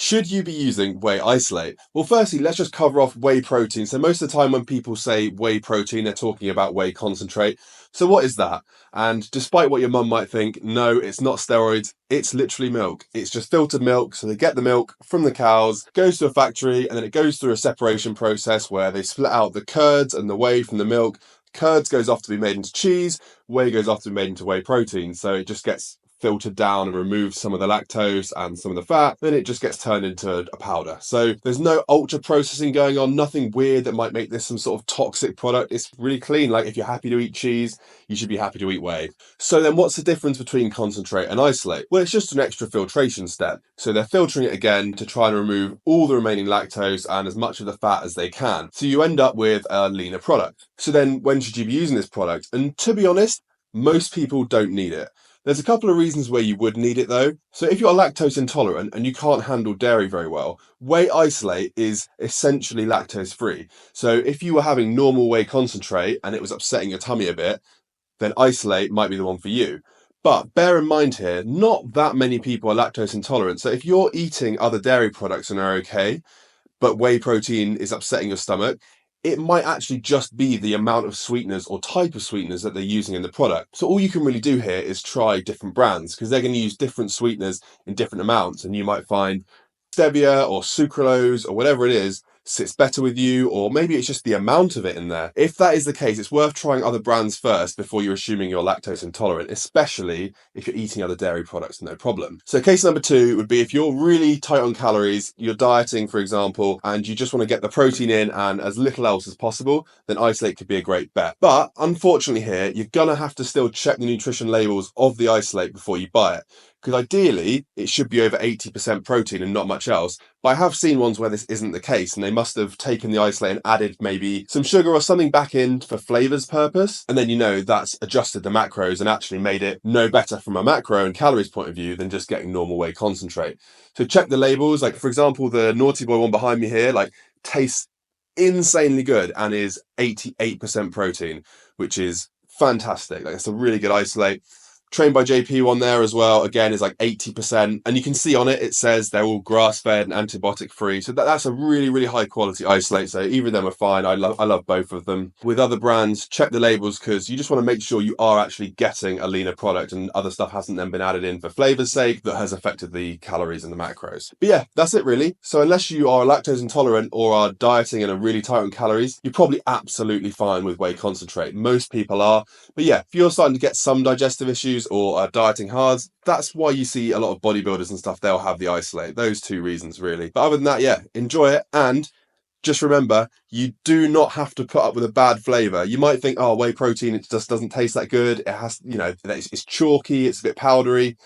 Should you be using whey isolate? Well, firstly, let's just cover off whey protein. So most of the time when people say whey protein, they're talking about whey concentrate. So what is that? And despite what your mum might think, no, it's not steroids. It's literally milk. It's just filtered milk. So they get the milk from the cows, goes to a factory, and then it goes through a separation process where they split out the curds and the whey from the milk. Curds goes off to be made into cheese. Whey goes off to be made into whey protein. So it just gets filtered down and removes some of the lactose and some of the fat, then it just gets turned into a powder. So there's no ultra processing going on, nothing weird that might make this some sort of toxic product. It's really clean. Like if you're happy to eat cheese, you should be happy to eat whey. So then what's the difference between concentrate and isolate? Well, it's just an extra filtration step. So they're filtering it again to try and remove all the remaining lactose and as much of the fat as they can. So you end up with a leaner product. So then when should you be using this product? And to be honest, most people don't need it. There's a couple of reasons where you would need it though. So if you're lactose intolerant and you can't handle dairy very well, whey isolate is essentially lactose free. So if you were having normal whey concentrate and it was upsetting your tummy a bit, then isolate might be the one for you. But bear in mind here, not that many people are lactose intolerant. So if you're eating other dairy products and are okay, but whey protein is upsetting your stomach, it might actually just be the amount of sweeteners or type of sweeteners that they're using in the product. So all you can really do here is try different brands because they're going to use different sweeteners in different amounts. And you might find stevia or sucralose or whatever it is sits better with you, or maybe it's just the amount of it in there. If that is the case, it's worth trying other brands first before you're assuming you're lactose intolerant, especially if you're eating other dairy products, no problem. So case number 2 would be if you're really tight on calories, you're dieting, for example, and you just want to get the protein in and as little else as possible, then isolate could be a great bet. But unfortunately here, you're gonna have to still check the nutrition labels of the isolate before you buy it. Because ideally, it should be over 80% protein and not much else. But I have seen ones where this isn't the case, and they must have taken the isolate and added maybe some sugar or something back in for flavors purpose. And then, that's adjusted the macros and actually made it no better from a macro and calories point of view than just getting normal whey concentrate. So check the labels. Like, for example, the Naughty Boy one behind me here, tastes insanely good and is 88% protein, which is fantastic. It's a really good isolate. Trained by JP one there as well, again, is 80%. And you can see on it, it says they're all grass-fed and antibiotic free. So that's a really, really high quality isolate. So either of them are fine. I love both of them. With other brands, check the labels because you just want to make sure you are actually getting a leaner product and other stuff hasn't then been added in for flavor's sake that has affected the calories and the macros. But yeah, that's it really. So unless you are lactose intolerant or are dieting and are really tight on calories, you're probably absolutely fine with whey concentrate. Most people are. But yeah, if you're starting to get some digestive issues or are dieting hard, that's why you see a lot of bodybuilders and stuff, they'll have the isolate. Those 2 reasons really. But other than that, yeah, enjoy it. And just remember, you do not have to put up with a bad flavor. You might think, oh, whey protein, it just doesn't taste that good. It has, it's chalky, it's a bit powdery.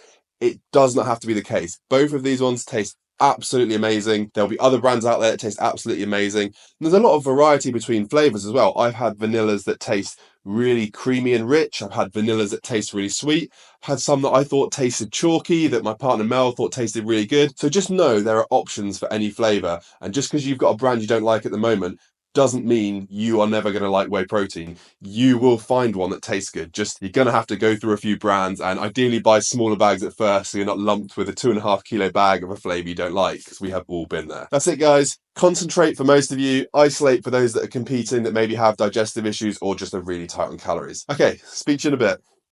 It does not have to be the case. Both of these ones taste absolutely amazing. There'll be other brands out there that taste absolutely amazing. And there's a lot of variety between flavors as well. I've had vanillas that taste really creamy and rich. I've had vanillas that taste really sweet. I've had some that I thought tasted chalky that my partner Mel thought tasted really good. So just know there are options for any flavor. And just because you've got a brand you don't like at the moment doesn't mean you are never going to like whey protein. You will find one that tastes good. Just you're going to have to go through a few brands and ideally buy smaller bags at first so you're not lumped with a 2.5 kilo bag of a flavour you don't like, because we have all been there. That's it, guys. Concentrate for most of you, isolate for those that are competing that maybe have digestive issues or just are really tight on calories. Okay, speak to you in a bit.